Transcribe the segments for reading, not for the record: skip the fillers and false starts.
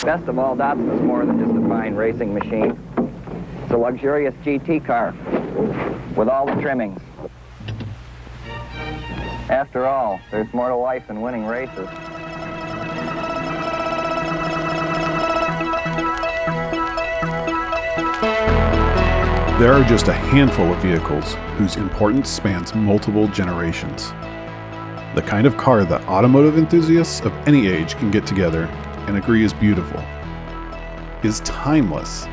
Best of all, Datsun is more than just a fine racing machine. It's a luxurious GT car with all the trimmings. After all, there's more to life than winning races. There are just a handful of vehicles whose importance spans multiple generations. The kind of car that automotive enthusiasts of any age can get together and agree is beautiful, is timeless,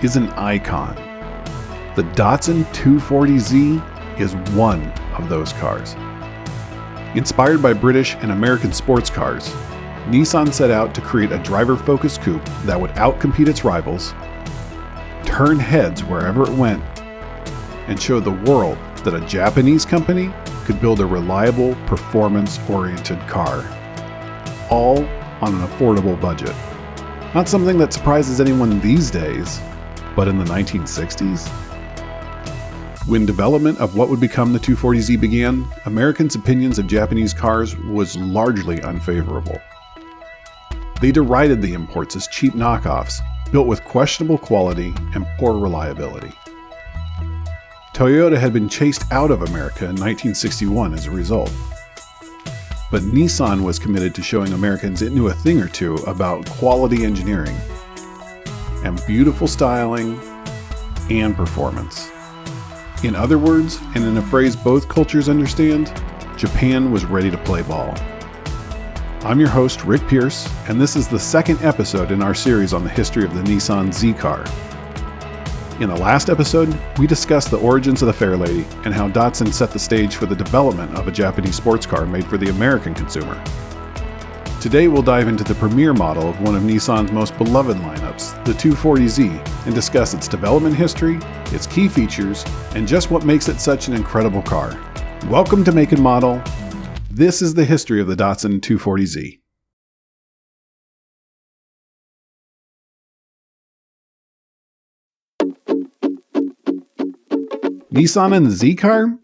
is an icon. The Datsun 240Z is one of those cars. Inspired by British and American sports cars, Nissan set out to create a driver-focused coupe that would outcompete its rivals, turn heads wherever it went, and show the world that a Japanese company could build a reliable, performance-oriented car, all on an affordable budget. Not something that surprises anyone these days, but in the 1960s? When development of what would become the 240Z began, Americans' opinions of Japanese cars was largely unfavorable. They derided the imports as cheap knockoffs, built with questionable quality and poor reliability. Toyota had been chased out of America in 1961 as a result. But Nissan was committed to showing Americans it knew a thing or two about quality engineering and beautiful styling and performance. In other words, and in a phrase both cultures understand, Japan was ready to play ball. I'm your host, Rick Pierce, and this is the second episode in our series on the history of the Nissan Z car. In the last episode, we discussed the origins of the Fairlady and how Datsun set the stage for the development of a Japanese sports car made for the American consumer. Today we'll dive into the premier model of one of Nissan's most beloved lineups, the 240Z, and discuss its development history, its key features, and just what makes it such an incredible car. Welcome to Make and Model. This is the history of the Datsun 240Z. Nissan and the Z car?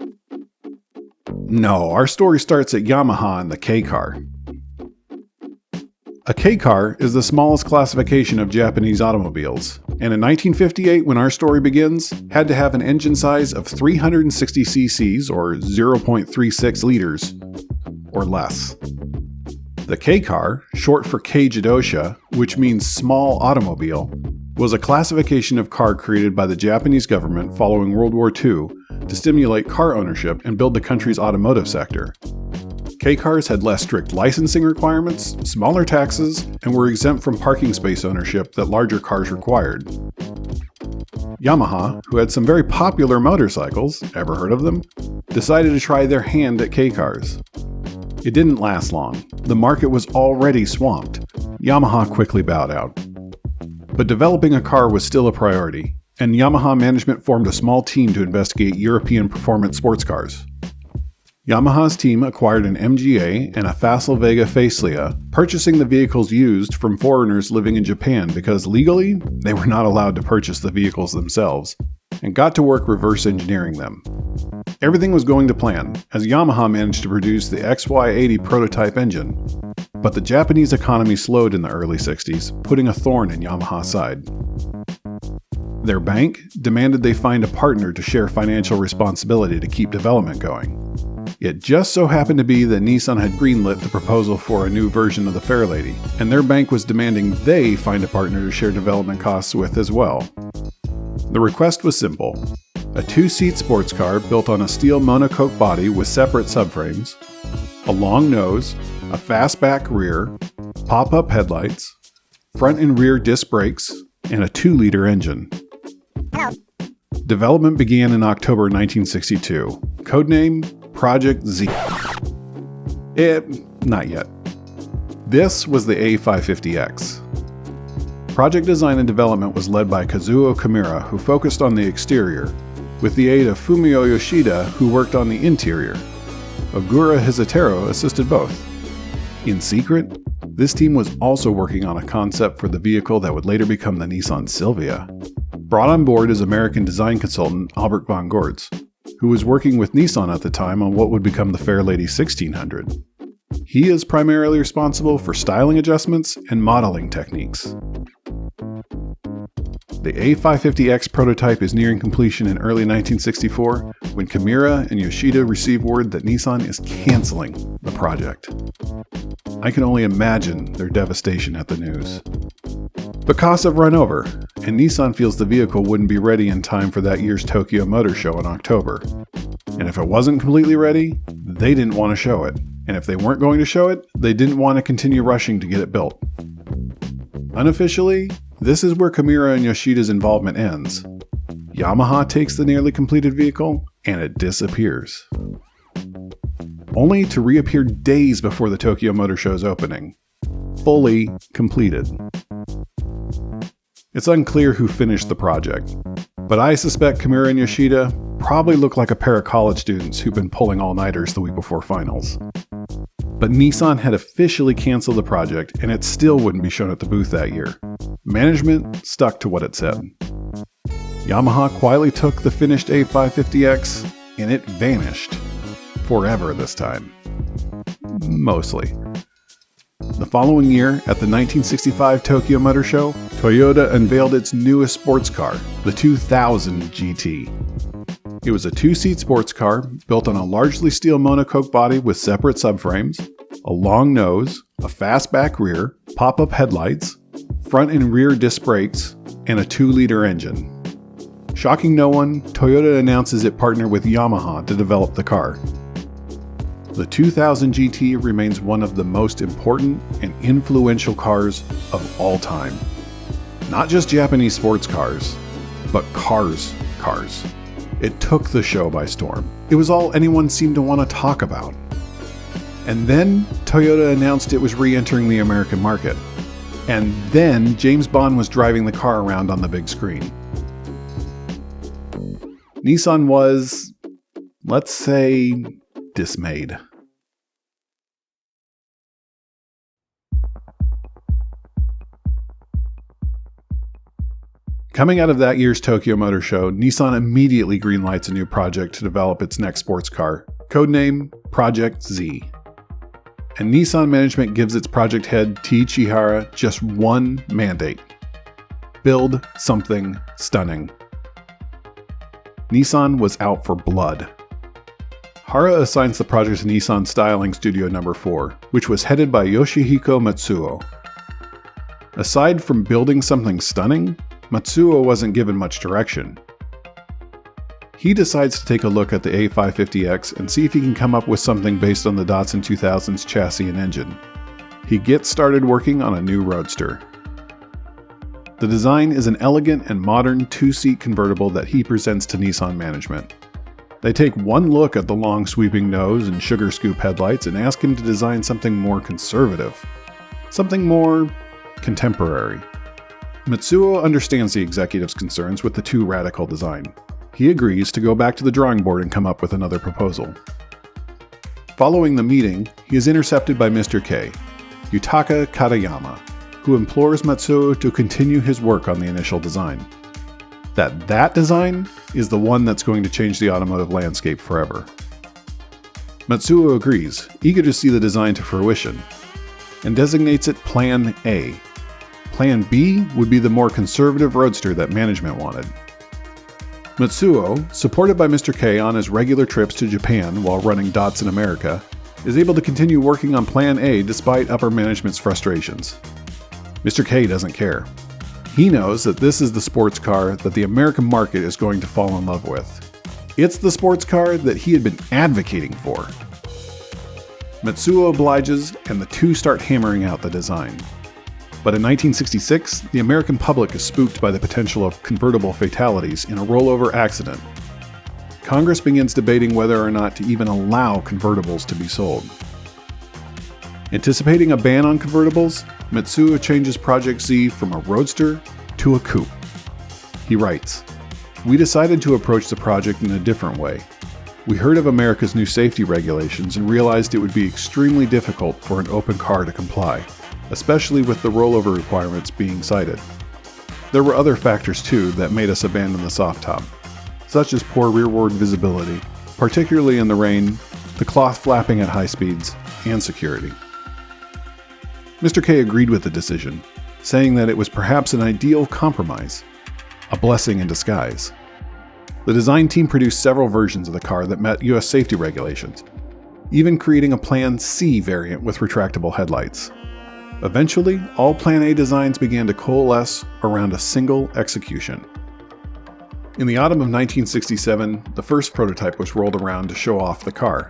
No, our story starts at Yamaha and the K car. A K car is the smallest classification of Japanese automobiles, and in 1958, when our story begins, had to have an engine size of 360 cc's or 0.36 liters or less. The K car, short for K-Jidosha, which means small automobile, was a classification of car created by the Japanese government following World War II to stimulate car ownership and build the country's automotive sector. K cars had less strict licensing requirements, smaller taxes, and were exempt from parking space ownership that larger cars required. Yamaha, who had some very popular motorcycles, ever heard of them, decided to try their hand at K cars. It didn't last long. The market was already swamped. Yamaha quickly bowed out. But developing a car was still a priority, and Yamaha management formed a small team to investigate European performance sports cars. Yamaha's team acquired an MGA and a Facel Vega Facelift, purchasing the vehicles used from foreigners living in Japan because legally, they were not allowed to purchase the vehicles themselves, and got to work reverse engineering them. Everything was going to plan, as Yamaha managed to produce the XY80 prototype engine, but the Japanese economy slowed in the early 60s, putting a thorn in Yamaha's side. Their bank demanded they find a partner to share financial responsibility to keep development going. It just so happened to be that Nissan had greenlit the proposal for a new version of the Fairlady, and their bank was demanding they find a partner to share development costs with as well. The request was simple: a two-seat sports car built on a steel monocoque body with separate subframes, a long nose, a fastback rear, pop-up headlights, front and rear disc brakes, and a 2-liter engine. Development began in October 1962. Codename Project Z. Not yet. This was the A550X. Project design and development was led by Kazuo Kimura, who focused on the exterior, with the aid of Fumio Yoshida, who worked on the interior. Ogura Hizutaro assisted both. In secret, this team was also working on a concept for the vehicle that would later become the Nissan Silvia. Brought on board is American design consultant Albert von Gortz, who was working with Nissan at the time on what would become the Fairlady 1600. He is primarily responsible for styling adjustments and modeling techniques. The A550X prototype is nearing completion in early 1964 when Kimura and Yoshida receive word that Nissan is canceling the project. I can only imagine their devastation at the news. But costs have run over, and Nissan feels the vehicle wouldn't be ready in time for that year's Tokyo Motor Show in October. And if it wasn't completely ready, they didn't want to show it. And if they weren't going to show it, they didn't want to continue rushing to get it built. Unofficially, this is where Kimura and Yoshida's involvement ends. Yamaha takes the nearly completed vehicle, and it disappears. Only to reappear days before the Tokyo Motor Show's opening. Fully completed. It's unclear who finished the project, but I suspect Kimura and Yoshida probably look like a pair of college students who've been pulling all-nighters the week before finals. But Nissan had officially canceled the project, and it still wouldn't be shown at the booth that year. Management stuck to what it said. Yamaha quietly took the finished A550X, and it vanished. Forever this time. Mostly. The following year, at the 1965 Tokyo Motor Show, Toyota unveiled its newest sports car, the 2000 GT. It was a two-seat sports car built on a largely steel monocoque body with separate subframes, a long nose, a fast back rear, pop-up headlights, front and rear disc brakes, and a 2-liter engine. Shocking no one, Toyota announces it partnered with Yamaha to develop the car. The 2000 GT remains one of the most important and influential cars of all time. Not just Japanese sports cars, but cars. It took the show by storm. It was all anyone seemed to want to talk about. And then Toyota announced it was re-entering the American market. And then James Bond was driving the car around on the big screen. Nissan was, let's say, dismayed. Coming out of that year's Tokyo Motor Show, Nissan immediately greenlights a new project to develop its next sports car, codename Project Z. And Nissan management gives its project head, T. Chihara, just one mandate: build something stunning. Nissan was out for blood. Hara assigns the project to Nissan Styling Studio No. 4, which was headed by Yoshihiko Matsuo. Aside from building something stunning, Matsuo wasn't given much direction. He decides to take a look at the A550X and see if he can come up with something based on the Datsun 2000's chassis and engine. He gets started working on a new roadster. The design is an elegant and modern two-seat convertible that he presents to Nissan management. They take one look at the long sweeping nose and sugar scoop headlights and ask him to design something more conservative. Something more contemporary. Matsuo understands the executive's concerns with the too radical design. He agrees to go back to the drawing board and come up with another proposal. Following the meeting, he is intercepted by Mr. K, Yutaka Katayama, who implores Matsuo to continue his work on the initial design. That design is the one that's going to change the automotive landscape forever. Matsuo agrees, eager to see the design to fruition, and designates it Plan A. Plan B would be the more conservative roadster that management wanted. Matsuo, supported by Mr. K on his regular trips to Japan while running Datsun America, is able to continue working on Plan A despite upper management's frustrations. Mr. K doesn't care. He knows that this is the sports car that the American market is going to fall in love with. It's the sports car that he had been advocating for. Matsuo obliges, and the two start hammering out the design. But in 1966, the American public is spooked by the potential of convertible fatalities in a rollover accident. Congress begins debating whether or not to even allow convertibles to be sold. Anticipating a ban on convertibles, Matsuo changes Project Z from a roadster to a coupe. He writes, "We decided to approach the project in a different way. We heard of America's new safety regulations and realized it would be extremely difficult for an open car to comply, especially with the rollover requirements being cited. There were other factors too that made us abandon the soft top, such as poor rearward visibility, particularly in the rain, the cloth flapping at high speeds, and security. Mr. K agreed with the decision, saying that it was perhaps an ideal compromise, a blessing in disguise. The design team produced several versions of the car that met US safety regulations, even creating a Plan C variant with retractable headlights. Eventually, all Plan A designs began to coalesce around a single execution. In the autumn of 1967, the first prototype was rolled around to show off the car.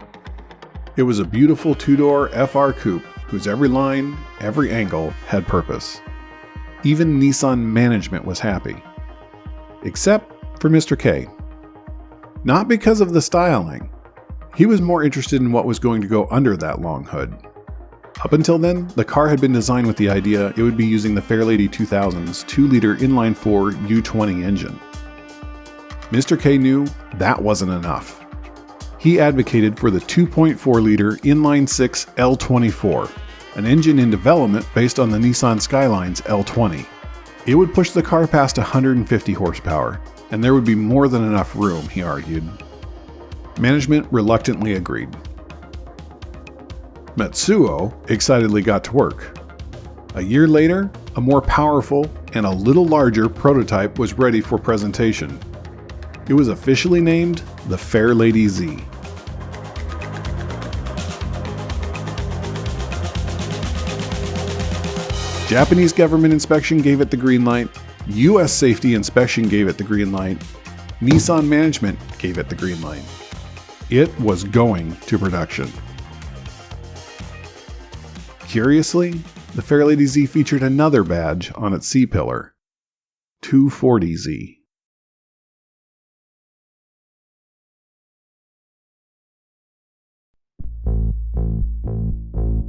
It was a beautiful two-door FR coupe whose every line, every angle had purpose. Even Nissan management was happy. Except for Mr. K. Not because of the styling. He was more interested in what was going to go under that long hood. Up until then, the car had been designed with the idea it would be using the Fairlady 2000's 2-liter inline-4 U20 engine. Mr. K knew that wasn't enough. He advocated for the 2.4-liter inline-6 L24, an engine in development based on the Nissan Skyline's L20. It would push the car past 150 horsepower, and there would be more than enough room, he argued. Management reluctantly agreed. Matsuo excitedly got to work. A year later, a more powerful and a little larger prototype was ready for presentation. It was officially named the Fairlady Z. Japanese government inspection gave it the green light, US safety inspection gave it the green light, Nissan management gave it the green light. It was going to production. Curiously, the Fairlady Z featured another badge on its C-pillar, 240Z.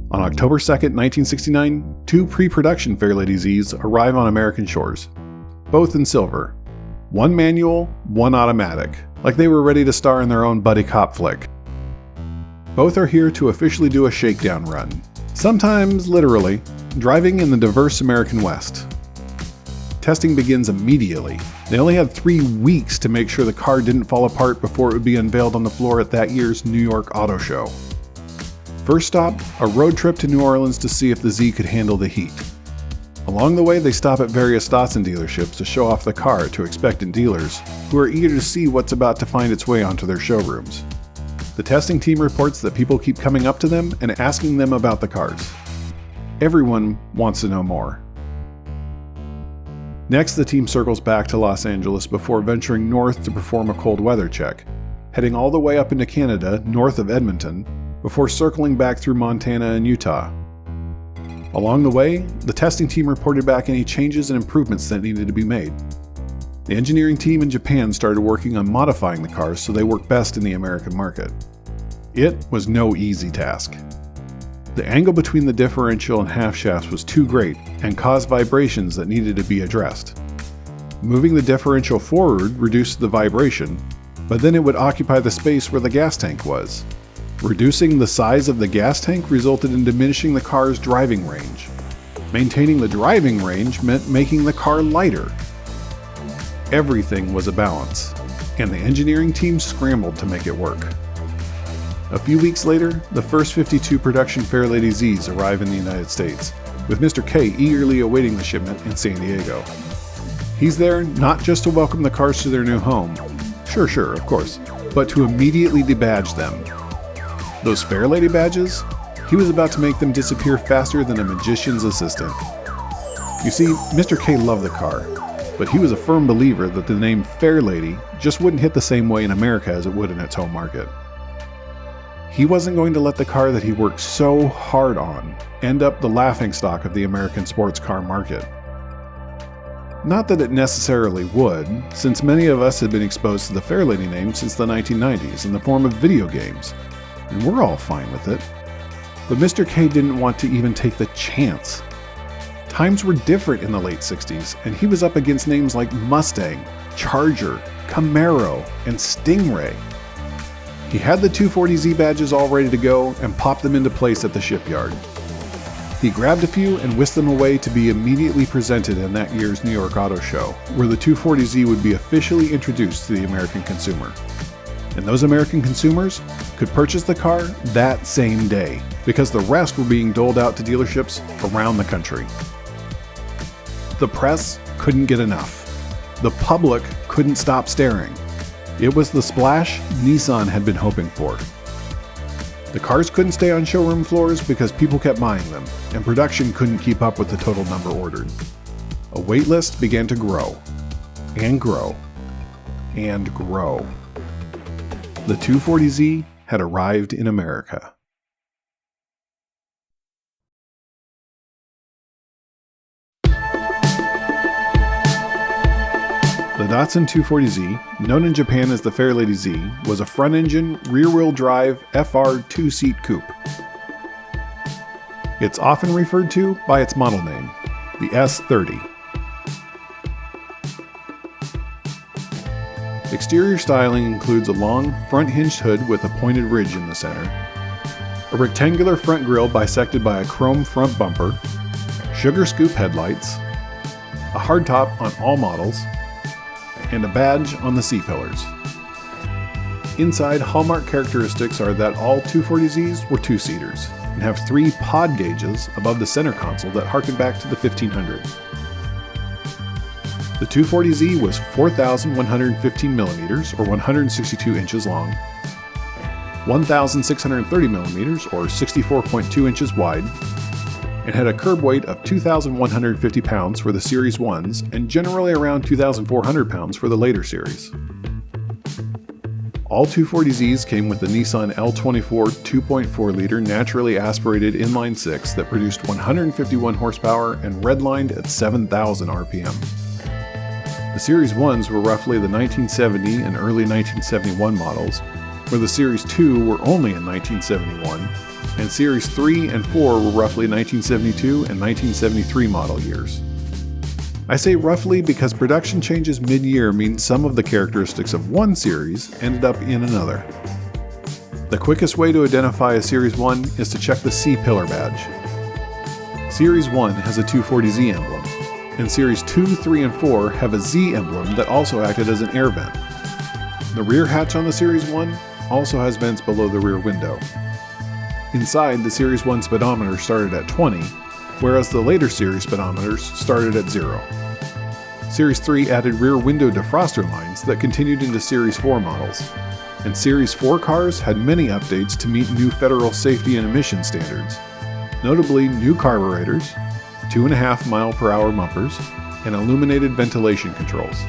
On October 2, 1969, 2 pre-production Fairlady Zs arrive on American shores, both in silver. One manual, one automatic, like they were ready to star in their own buddy cop flick. Both are here to officially do a shakedown run, sometimes literally, driving in the diverse American West. Testing begins immediately. They only had 3 weeks to make sure the car didn't fall apart before it would be unveiled on the floor at that year's New York Auto Show. First stop, a road trip to New Orleans to see if the Z could handle the heat. Along the way, they stop at various Datsun dealerships to show off the car to expectant dealers who are eager to see what's about to find its way onto their showrooms. The testing team reports that people keep coming up to them and asking them about the cars. Everyone wants to know more. Next, the team circles back to Los Angeles before venturing north to perform a cold weather check, heading all the way up into Canada, north of Edmonton, before circling back through Montana and Utah. Along the way, the testing team reported back any changes and improvements that needed to be made. The engineering team in Japan started working on modifying the cars so they work best in the American market. It was no easy task. The angle between the differential and half shafts was too great and caused vibrations that needed to be addressed. Moving the differential forward reduced the vibration, but then it would occupy the space where the gas tank was. Reducing the size of the gas tank resulted in diminishing the car's driving range. Maintaining the driving range meant making the car lighter. Everything was a balance, and the engineering team scrambled to make it work. A few weeks later, the first 52 production Fairlady Zs arrive in the United States, with Mr. K eagerly awaiting the shipment in San Diego. He's there not just to welcome the cars to their new home, sure, of course, but to immediately debadge them. Those Fairlady badges? He was about to make them disappear faster than a magician's assistant. You see, Mr. K loved the car, but he was a firm believer that the name Fairlady just wouldn't hit the same way in America as it would in its home market. He wasn't going to let the car that he worked so hard on end up the laughingstock of the American sports car market. Not that it necessarily would, since many of us had been exposed to the Fairlady name since the 1990s in the form of video games, and we're all fine with it. But Mr. K didn't want to even take the chance. Times were different in the late 60s, and he was up against names like Mustang, Charger, Camaro, and Stingray. He had the 240Z badges all ready to go and popped them into place at the shipyard. He grabbed a few and whisked them away to be immediately presented in that year's New York Auto Show, where the 240Z would be officially introduced to the American consumer. And those American consumers could purchase the car that same day because the rest were being doled out to dealerships around the country. The press couldn't get enough. The public couldn't stop staring. It was the splash Nissan had been hoping for. The cars couldn't stay on showroom floors because people kept buying them, and production couldn't keep up with the total number ordered. A wait list began to grow, and grow, and grow. The 240Z had arrived in America. The Datsun 240Z, known in Japan as the Fairlady Z, was a front-engine, rear-wheel drive FR two-seat coupe. It's often referred to by its model name, the S30. Exterior styling includes a long, front-hinged hood with a pointed ridge in the center, a rectangular front grille bisected by a chrome front bumper, sugar scoop headlights, a hardtop on all models, and a badge on the C-pillars. Inside, hallmark characteristics are that all 240Zs were two-seaters and have 3 pod gauges above the center console that harken back to the 1500. The 240Z was 4,115 millimeters, or 162 inches long, 1,630 millimeters, or 64.2 inches wide, and had a curb weight of 2,150 pounds for the Series 1s and generally around 2,400 pounds for the later series. All 240Zs came with the Nissan L24 2.4-liter naturally aspirated inline-6 that produced 151 horsepower and redlined at 7,000 RPM. The Series 1s were roughly the 1970 and early 1971 models, where the Series 2 were only in 1971, and Series 3 and 4 were roughly 1972 and 1973 model years. I say roughly because production changes mid-year mean some of the characteristics of one series ended up in another. The quickest way to identify a Series 1 is to check the C-pillar badge. Series 1 has a 240Z emblem, and Series 2, 3, and 4 have a Z emblem that also acted as an air vent. The rear hatch on the Series 1 also has vents below the rear window. Inside, the Series 1 speedometer started at 20, whereas the later series speedometers started at 0. Series 3 added rear window defroster lines that continued into Series 4 models, and Series 4 cars had many updates to meet new federal safety and emission standards, notably new carburetors, 2.5 mile-per-hour bumpers, and illuminated ventilation controls.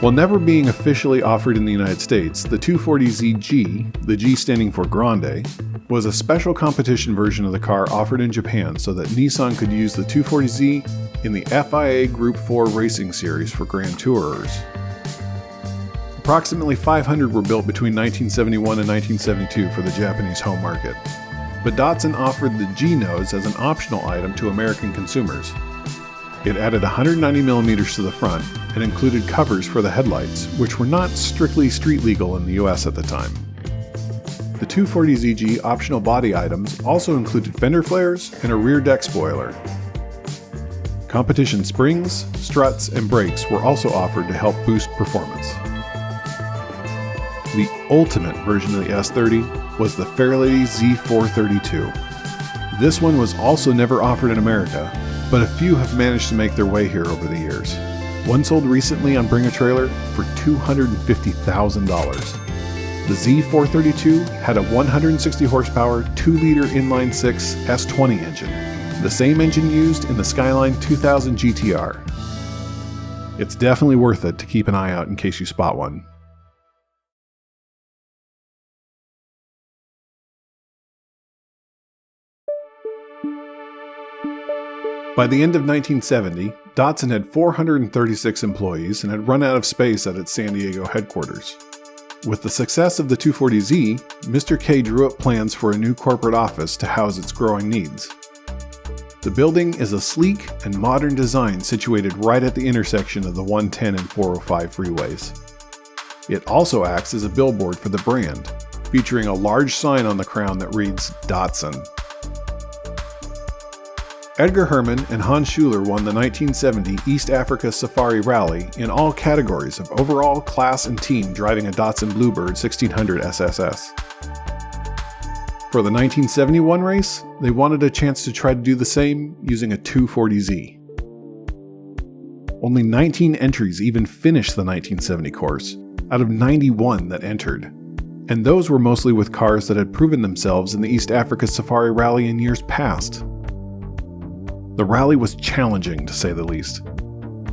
While never being officially offered in the United States, the 240ZG, the G standing for Grande, was a special competition version of the car offered in Japan so that Nissan could use the 240Z in the FIA Group 4 racing series for Grand Tourers. Approximately 500 were built between 1971 and 1972 for the Japanese home market, but Datsun offered the G nose as an optional item to American consumers. It added 190mm to the front and included covers for the headlights, which were not strictly street legal in the US at the time. The 240ZG optional body items also included fender flares and a rear deck spoiler. Competition springs, struts, and brakes were also offered to help boost performance. The ultimate version of the S30 was the Fairlady Z432. This one was also never offered in America, but a few have managed to make their way here over the years. One sold recently on Bring a Trailer for $250,000. The Z432 had a 160 horsepower 2-liter inline-6 S20 engine, the same engine used in the Skyline 2000 GTR. It's definitely worth it to keep an eye out in case you spot one. By the end of 1970, Datsun had 436 employees and had run out of space at its San Diego headquarters. With the success of the 240Z, Mr. K drew up plans for a new corporate office to house its growing needs. The building is a sleek and modern design situated right at the intersection of the 110 and 405 freeways. It also acts as a billboard for the brand, featuring a large sign on the crown that reads Datsun. Edgar Herman and Hans Schuler won the 1970 East Africa Safari Rally in all categories of overall, class, and team driving a Datsun Bluebird 1600 SSS. For the 1971 race, they wanted a chance to try to do the same using a 240Z. Only 19 entries even finished the 1970 course, out of 91 that entered, and those were mostly with cars that had proven themselves in the East Africa Safari Rally in years past. The rally was challenging, to say the least.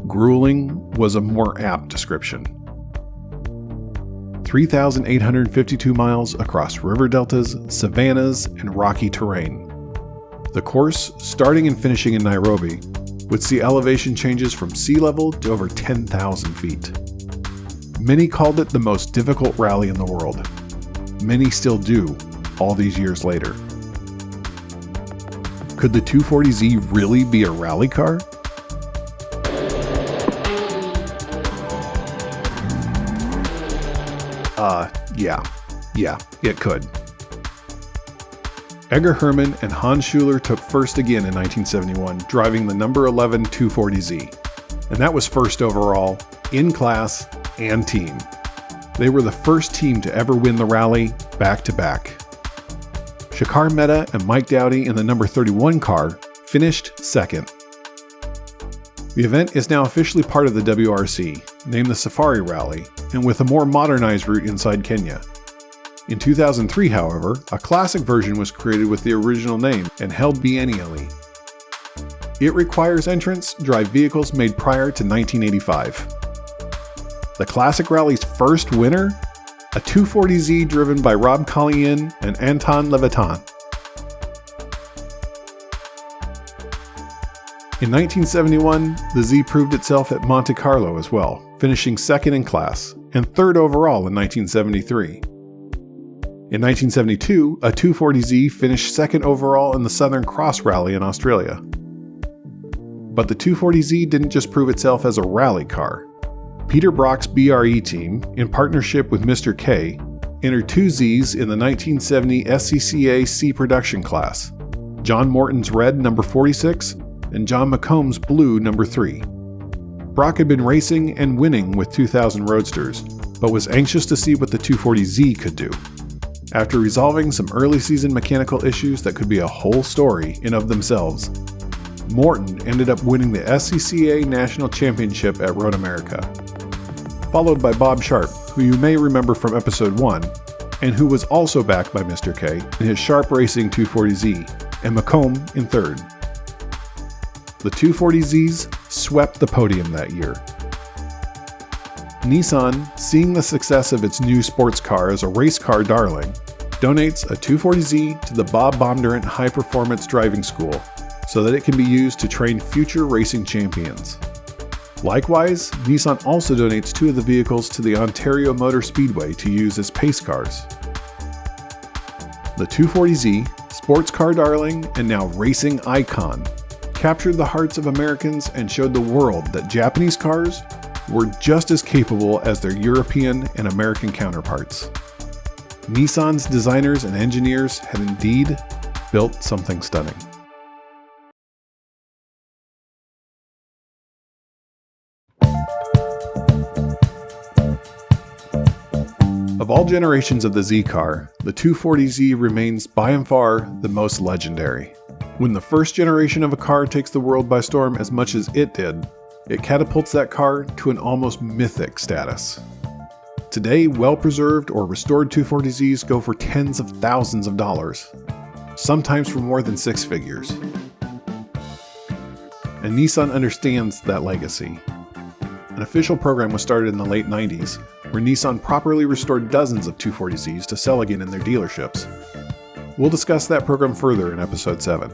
Grueling was a more apt description. 3,852 miles across river deltas, savannas, and rocky terrain. The course, starting and finishing in Nairobi, would see elevation changes from sea level to over 10,000 feet. Many called it the most difficult rally in the world. Many still do, all these years later. Could the 240Z really be a rally car? Yeah, it could. Edgar Herman and Hans Schuler took first again in 1971, driving the number 11 240Z. And that was first overall, in class, and team. They were the first team to ever win the rally back-to-back. Shekhar Mehta and Mike Dowdy in the number 31 car finished second. The event is now officially part of the WRC, named the Safari Rally, and with a more modernized route inside Kenya. In 2003, however, a classic version was created with the original name and held biennially. It requires entrants drive vehicles made prior to 1985. The Classic Rally's first winner? A 240Z driven by Rob Collien and Anton Levitan. In 1971, the Z proved itself at Monte Carlo as well, finishing second in class and third overall in 1973. In 1972, a 240Z finished second overall in the Southern Cross Rally in Australia. But the 240Z didn't just prove itself as a rally car. Peter Brock's BRE team, in partnership with Mr. K, entered two Zs in the 1970 SCCA C production class, John Morton's red number 46 and John McComb's blue number 3. Brock had been racing and winning with 2000 Roadsters, but was anxious to see what the 240Z could do. After resolving some early season mechanical issues that could be a whole story in of themselves, Morton ended up winning the SCCA National Championship at Road America, followed by Bob Sharp, who you may remember from episode 1, and who was also backed by Mr. K in his Sharp Racing 240Z, and McComb in third. The 240Zs swept the podium that year. Nissan, seeing the success of its new sports car as a race car darling, donates a 240Z to the Bob Bondurant High Performance Driving School so that it can be used to train future racing champions. Likewise, Nissan also donates 2 of the vehicles to the Ontario Motor Speedway to use as pace cars. The 240Z, sports car darling and now racing icon, captured the hearts of Americans and showed the world that Japanese cars were just as capable as their European and American counterparts. Nissan's designers and engineers had indeed built something stunning. Of all generations of the Z car, the 240Z remains by and far the most legendary. When the first generation of a car takes the world by storm as much as it did, it catapults that car to an almost mythic status. Today, well-preserved or restored 240Zs go for tens of thousands of dollars, sometimes for more than 6 figures. And Nissan understands that legacy. An official program was started in the late 90s, where Nissan properly restored dozens of 240Zs to sell again in their dealerships. We'll discuss that program further in episode 7.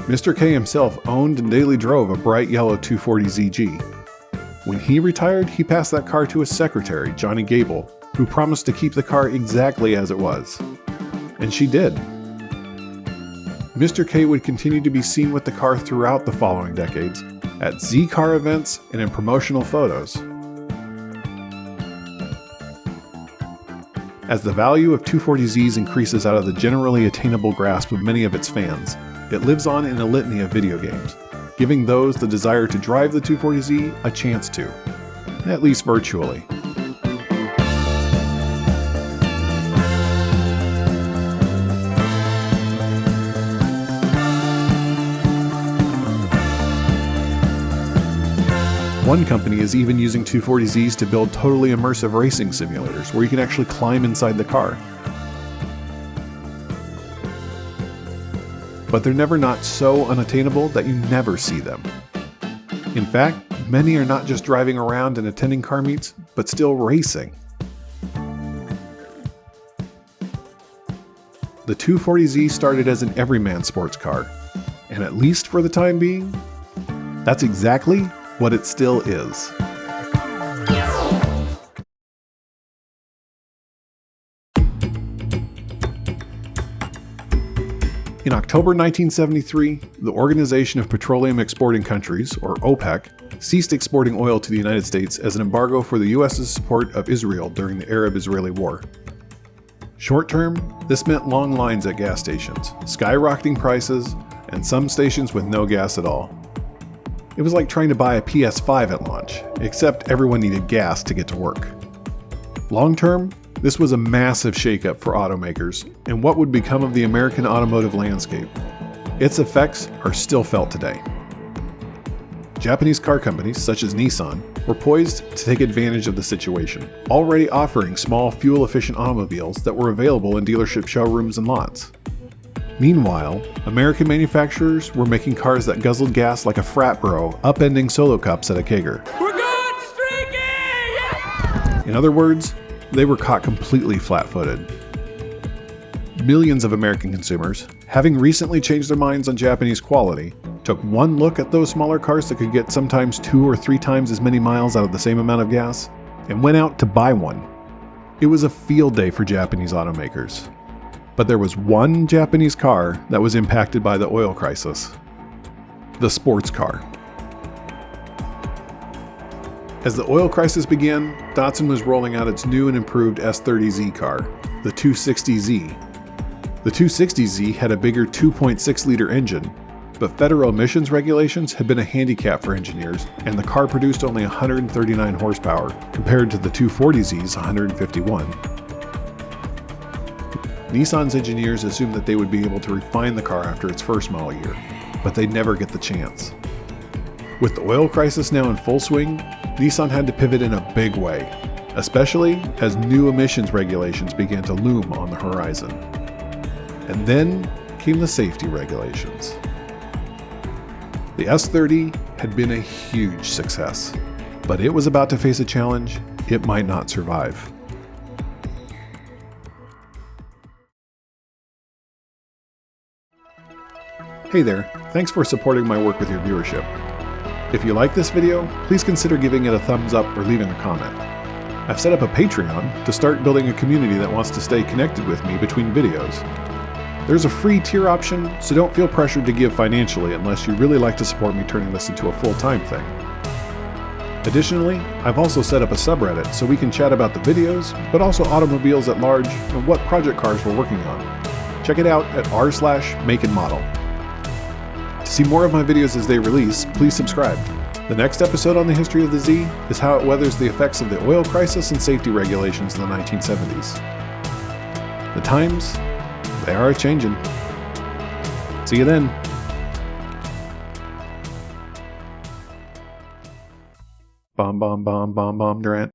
Mr. K himself owned and daily drove a bright yellow 240ZG. When he retired, he passed that car to his secretary, Johnny Gable, who promised to keep the car exactly as it was. And she did. Mr. K would continue to be seen with the car throughout the following decades, at Z car events and in promotional photos. As the value of 240Zs increases out of the generally attainable grasp of many of its fans, it lives on in a litany of video games, giving those the desire to drive the 240Z a chance to, at least virtually. One company is even using 240Zs to build totally immersive racing simulators where you can actually climb inside the car. But they're never not so unattainable that you never see them. In fact, many are not just driving around and attending car meets, but still racing. The 240Z started as an everyman sports car, and at least for the time being, that's exactly what it still is. In October 1973, the Organization of Petroleum Exporting Countries, or OPEC, ceased exporting oil to the United States as an embargo for the U.S.'s support of Israel during the Arab-Israeli War. Short term, this meant long lines at gas stations, skyrocketing prices, and some stations with no gas at all. It was like trying to buy a PS5 at launch, except everyone needed gas to get to work. Long term, this was a massive shakeup for automakers and what would become of the American automotive landscape. Its effects are still felt today. Japanese car companies, such as Nissan, were poised to take advantage of the situation, already offering small, fuel-efficient automobiles that were available in dealership showrooms and lots. Meanwhile, American manufacturers were making cars that guzzled gas like a frat bro, upending solo cups at a kegger. We're going streaky! Yes! In other words, they were caught completely flat-footed. Millions of American consumers, having recently changed their minds on Japanese quality, took one look at those smaller cars that could get sometimes 2 or 3 times as many miles out of the same amount of gas, and went out to buy one. It was a field day for Japanese automakers. But there was one Japanese car that was impacted by the oil crisis: the sports car. As the oil crisis began, Datsun was rolling out its new and improved S30Z car, the 260Z. The 260Z had a bigger 2.6-liter engine, but federal emissions regulations had been a handicap for engineers, and the car produced only 139 horsepower, compared to the 240Z's 151. Nissan's engineers assumed that they would be able to refine the car after its first model year, but they'd never get the chance. With the oil crisis now in full swing, Nissan had to pivot in a big way, especially as new emissions regulations began to loom on the horizon. And then came the safety regulations. The S30 had been a huge success, but it was about to face a challenge it might not survive. Hey there, thanks for supporting my work with your viewership. If you like this video, please consider giving it a thumbs up or leaving a comment. I've set up a Patreon to start building a community that wants to stay connected with me between videos. There's a free tier option, so don't feel pressured to give financially unless you really like to support me turning this into a full-time thing. Additionally, I've also set up a subreddit so we can chat about the videos, but also automobiles at large and what project cars we're working on. Check it out at r/make-and-model. To see more of my videos as they release, please subscribe. The next episode on the history of the Z is how it weathers the effects of the oil crisis and safety regulations in the 1970s. The times, they are a-changin'. See you then. Bomb, bomb, bomb, bomb, bomb, Durant.